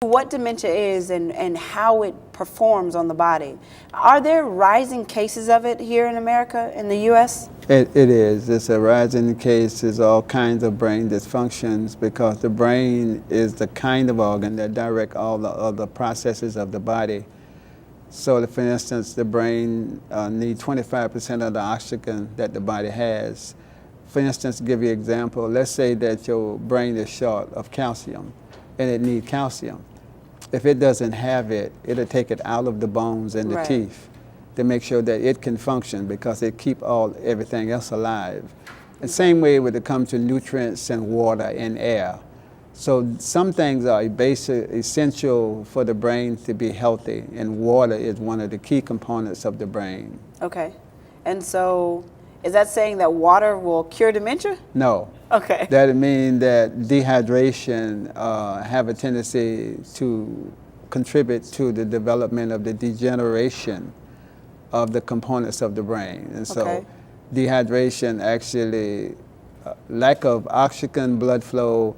What dementia is and how it performs on the body. Are there rising cases of it here in America, in the U.S.? It is. It's a rising cases, all kinds of brain dysfunctions, because the brain is the kind of organ that directs all the other processes of the body. So, for instance, the brain needs 25% of the oxygen that the body has. For instance, to give you an example, let's say that your brain is short of calcium and it needs calcium. If it doesn't have it, it'll take it out of the bones and the teeth to make sure that it can function, because it keeps everything else alive. The same way when it comes to nutrients and water and air. So some things are essential for the brain to be healthy, and water is one of the key components of the brain. Okay. And so is that saying that water will cure dementia? No. Okay. That means that dehydration have a tendency to contribute to the development of the degeneration of the components of the brain. And so dehydration actually, lack of oxygen, blood flow,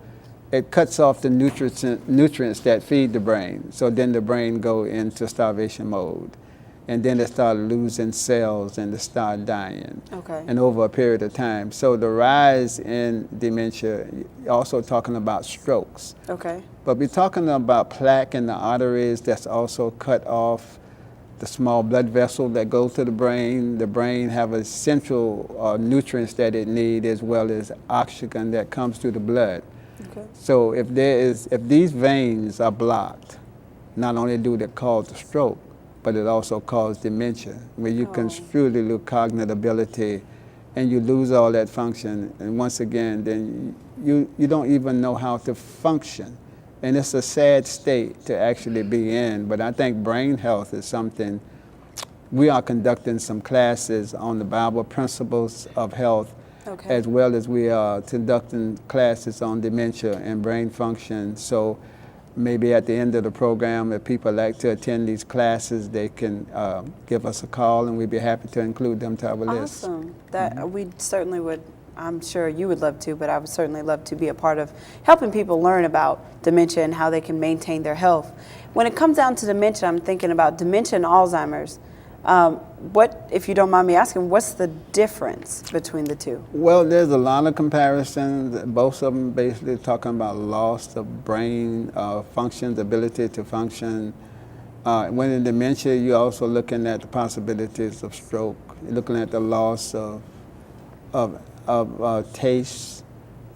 it cuts off the nutrients that feed the brain. So then the brain go into starvation mode. And then they start losing cells and they start dying. And over a period of time. So the rise in dementia, also talking about strokes. But we're talking about plaque in the arteries that's also cut off, the small blood vessel that goes to the brain. The brain have essential nutrients that it needs, as well as oxygen that comes through the blood. So if these veins are blocked, not only do they cause the stroke, but it also causes dementia, where you can truly lose cognitive ability and you lose all that function. And once again, then you don't even know how to function. And it's a sad state to actually be in. But I think brain health is something, we are conducting some classes on the Bible principles of health, as well as we are conducting classes on dementia and brain function. So maybe at the end of the program, if people like to attend these classes, they can give us a call, and we'd be happy to include them to our list. Awesome. That we certainly would. I'm sure you would love to, but I would certainly love to be a part of helping people learn about dementia and how they can maintain their health. When it comes down to dementia, I'm thinking about dementia and Alzheimer's. What, if you don't mind me asking, what's the difference between the two? Well, there's a lot of comparisons. Both of them basically talking about loss of brain functions, ability to function. When in dementia, you're also looking at the possibilities of stroke. You're looking at the loss of taste.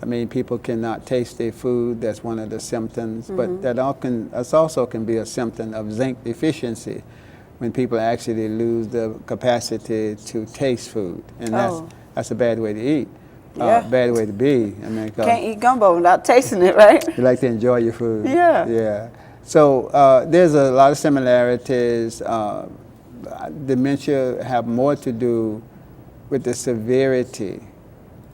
I mean, people cannot taste their food. That's one of the symptoms. But that also can be a symptom of zinc deficiency, when people actually lose the capacity to taste food. And that's a bad way to eat, bad way to be. I mean, can't eat gumbo without tasting it, right? You like to enjoy your food. Yeah. So there's a lot of similarities. Dementia have more to do with the severity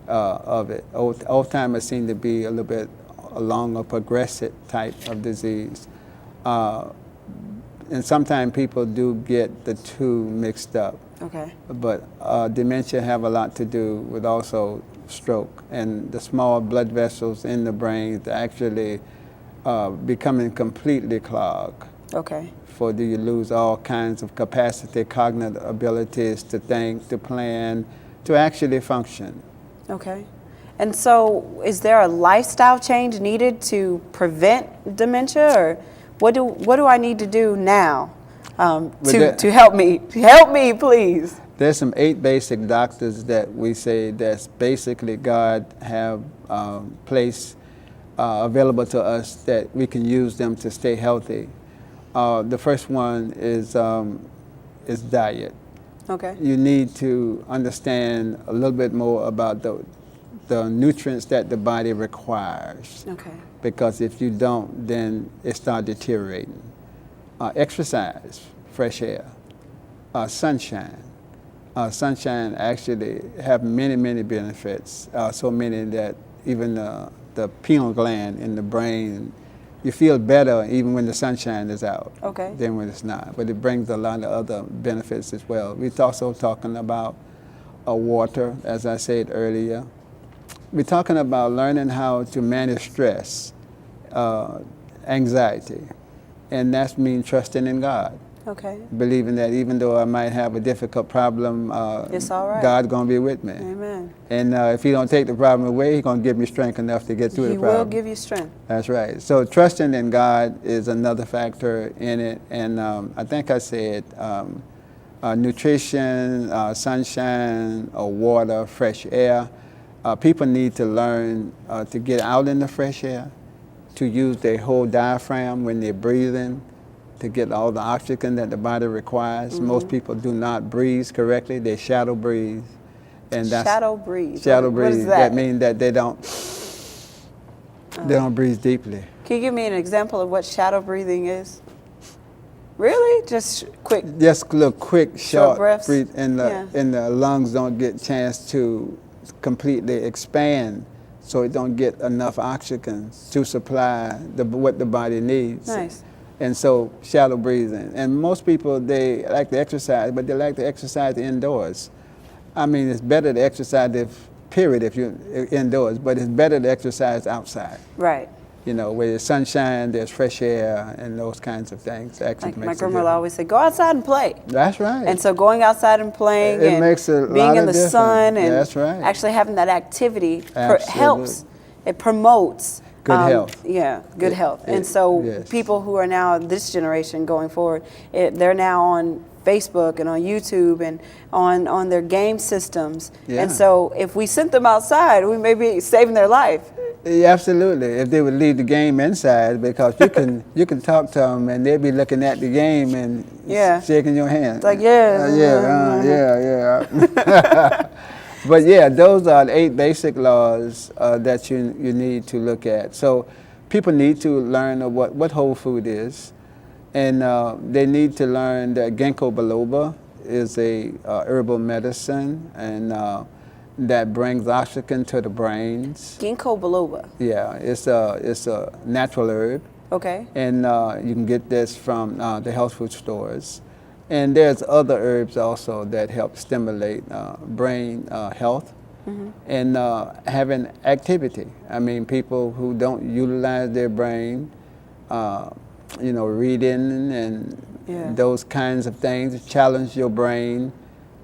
of it. Alzheimer's seem to be a little bit along a progressive type of disease. And sometimes people do get the two mixed up. But dementia have a lot to do with also stroke, and the small blood vessels in the brain actually becoming completely clogged. For you lose all kinds of capacity, cognitive abilities to think, to plan, to actually function. And so is there a lifestyle change needed to prevent dementia, or what do I need to do now to help me? Help me, please. There's some 8 basic doctors that we say that's basically God have placed available to us that we can use them to stay healthy. The first one is diet. You need to understand a little bit more about the nutrients that the body requires. Because if you don't, then it starts deteriorating. Exercise, fresh air, sunshine. Sunshine actually have many, many benefits. So many that even the pineal gland in the brain, you feel better even when the sunshine is out than when it's not. But it brings a lot of other benefits as well. We're also talking about water, as I said earlier. We're talking about learning how to manage stress, anxiety, and that's mean trusting in God. Okay. Believing that even though I might have a difficult problem, It's all right. God's going to be with me. Amen. And if He don't take the problem away, He's going to give me strength enough to get through the He problem. will give you strength. That's right. So trusting in God is another factor in it. And I think I said nutrition, sunshine, water, fresh air. People need to learn to get out in the fresh air, to use their whole diaphragm when they're breathing, to get all the oxygen that the body requires. Mm-hmm. Most people do not breathe correctly. They shadow breathe. And that's Shadow breathe. shadow What breathe. is that? means that they don't breathe deeply. Can you give me an example of what shadow breathing is? Really? Just quick. Just little quick, short breaths? breathe, and the lungs don't get chance to completely expand, so it don't get enough oxygen to supply what the body needs. Nice. And so shallow breathing. And most people, they like to exercise, but they like to exercise indoors. I mean, it's better to exercise if you're indoors, but it's better to exercise outside. Right. You know, where there's sunshine, there's fresh air, and those kinds of things. Actually Like makes my a grandmother difference. always said, go outside and play. That's right. And so going outside and playing It and makes a being lot in of the difference. sun and That's right. actually having that activity Absolutely. helps. It promotes Good health. Yeah, good health. And so yes. people who are now this generation going forward, they're now on Facebook and on YouTube and on their game systems. Yeah. And so if we sent them outside, we may be saving their life. Yeah, absolutely. If they would leave the game inside, because you can talk to them and they'll be looking at the game and shaking your hand. It's like, yeah. But yeah, those are the 8 basic laws that you need to look at. So people need to learn what whole food is, and they need to learn that ginkgo biloba is a herbal medicine, and that brings oxygen to the brains. Ginkgo biloba. Yeah, it's a natural herb. Okay. And you can get this from the health food stores. And there's other herbs also that help stimulate brain health and having activity. I mean, people who don't utilize their brain, reading and those kinds of things challenge your brain.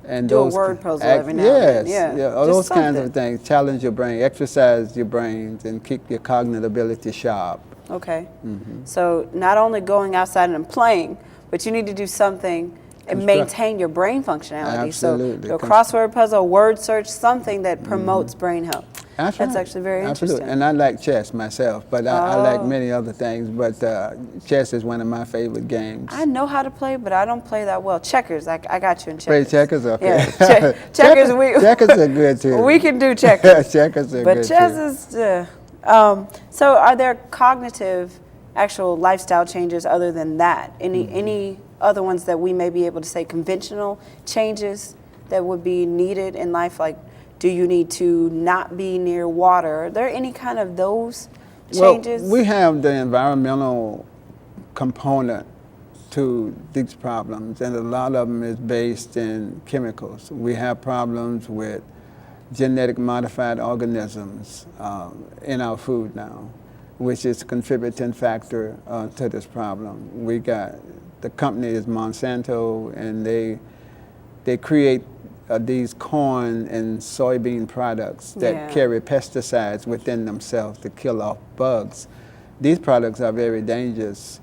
And Do those a word puzzle every now and then. Yeah, all just those kinds something. of things challenge your brain, exercise your brains, and keep your cognitive ability sharp. Okay. So not only going outside and playing, but you need to do something and maintain your brain functionality. Absolutely. So a crossword puzzle, a word search, something that promotes brain health. That's That's right. actually very Absolutely. interesting. And I like chess myself, but I like many other things. But chess is one of my favorite games. I know how to play, but I don't play that well. Checkers, I got you in Play checkers. checkers? Okay. Yeah, checkers. Checkers are good too. We can do checkers. Checkers are But good chess too. is, so are there cognitive, actual lifestyle changes other than that? Any other ones that we may be able to say conventional changes that would be needed in life? Like, do you need to not be near water? Are there any kind of those changes? Well, we have the environmental component to these problems, and a lot of them is based in chemicals. We have problems with genetic modified organisms in our food now, which is a contributing factor to this problem. We got, the company is Monsanto, and they create these corn and soybean products that carry pesticides within themselves to kill off bugs. These products are very dangerous.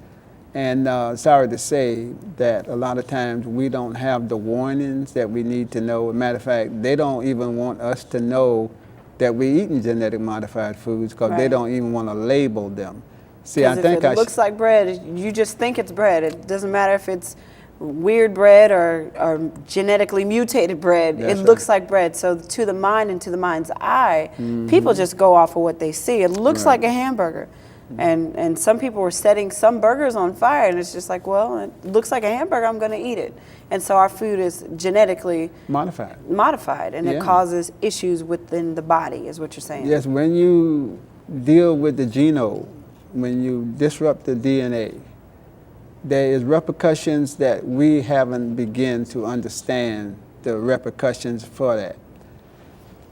And sorry to say that a lot of times we don't have the warnings that we need to know. As a matter of fact, they don't even want us to know that we're eating genetic modified foods because they don't even want to label them. See, I think if it looks like bread, you just think it's bread. It doesn't matter if it's weird bread or genetically mutated bread. That's it looks like bread. So to the mind and to the mind's eye, people just go off of what they see. It looks like a hamburger. And some people were setting some burgers on fire, and it's just like, well, it looks like a hamburger, I'm going to eat it. And so our food is genetically modified, and it causes issues within the body, is what you're saying. Yes, when you deal with the genome, when you disrupt the DNA, there is repercussions that we haven't begun to understand the repercussions for that.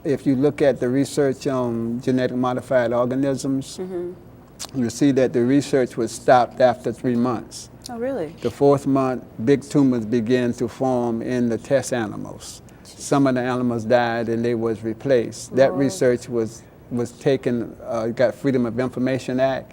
If you look at the research on genetic modified organisms, you see that the research was stopped after 3 months. Oh, really? The 4th month, big tumors began to form in the test animals. Some of the animals died and they was replaced. That research was taken, got Freedom of Information Act.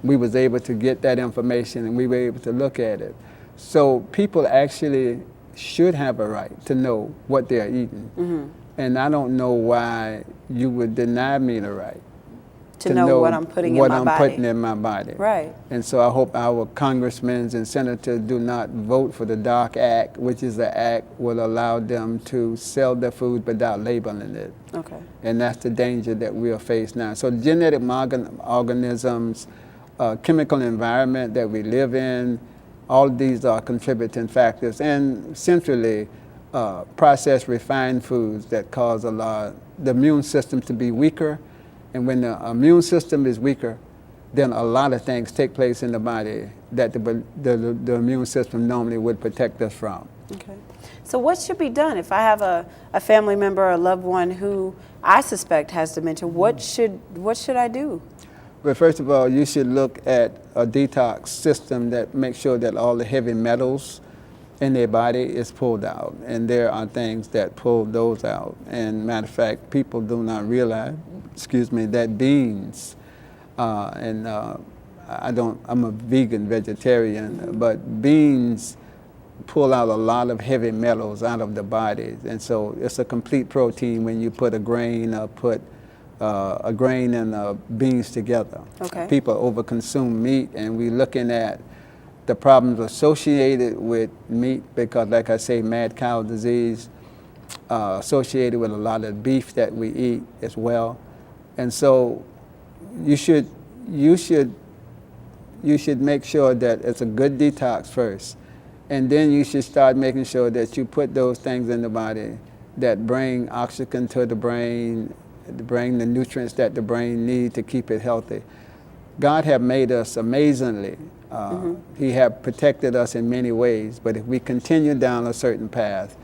We was able to get that information and we were able to look at it. So people actually should have a right to know what they're eating. And I don't know why you would deny me the right to know what I'm putting in my body. Putting in my body. Right. And so I hope our congressmen and senators do not vote for the DARK Act, which is an act will allow them to sell their food without labeling it. Okay. And that's the danger that we are faced now. So genetic organisms, chemical environment that we live in, all of these are contributing factors. And centrally, processed refined foods that cause the immune system to be weaker. And when the immune system is weaker, then a lot of things take place in the body that the immune system normally would protect us from. Okay. So what should be done if I have a family member or a loved one who I suspect has dementia? What should I do? Well, first of all, you should look at a detox system that makes sure that all the heavy metals in their body is pulled out. And there are things that pull those out. And matter of fact, people do not realize, that beans, I'm a vegan vegetarian, but beans pull out a lot of heavy metals out of the body. And so it's a complete protein when you put a grain and beans together. Okay. People overconsume meat, and we're looking at the problems associated with meat because, like I say, mad cow disease associated with a lot of beef that we eat as well. And so you should make sure that it's a good detox first. And then you should start making sure that you put those things in the body that bring oxygen to the brain, bring the nutrients that the brain needs to keep it healthy. God have made us amazingly. He have protected us in many ways, but if we continue down a certain path,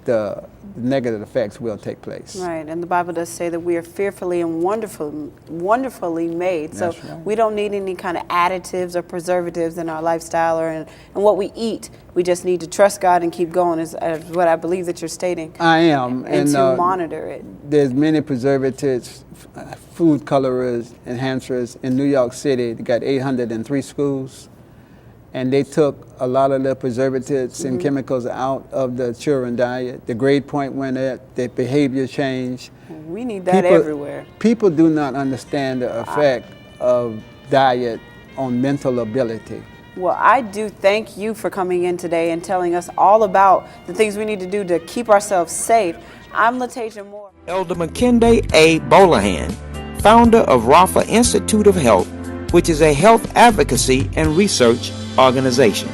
the negative effects will take place. Right, and the Bible does say that we are fearfully and wonderfully made. So That's right. We don't need any kind of additives or preservatives in our lifestyle or in what we eat. We just need to trust God and keep going is what I believe that you're stating. I am. And to monitor it. There's many preservatives, food colorers, enhancers. In New York City, they got 803 schools. And they took a lot of the preservatives and chemicals out of the children's diet. The grade point went up, their behavior changed. We need that everywhere. People do not understand the effect of diet on mental ability. Well, I do thank you for coming in today and telling us all about the things we need to do to keep ourselves safe. I'm Latasia Moore. Elder McKinday A. Bolahan, founder of Rafa Institute of Health, which is a health advocacy and research organization.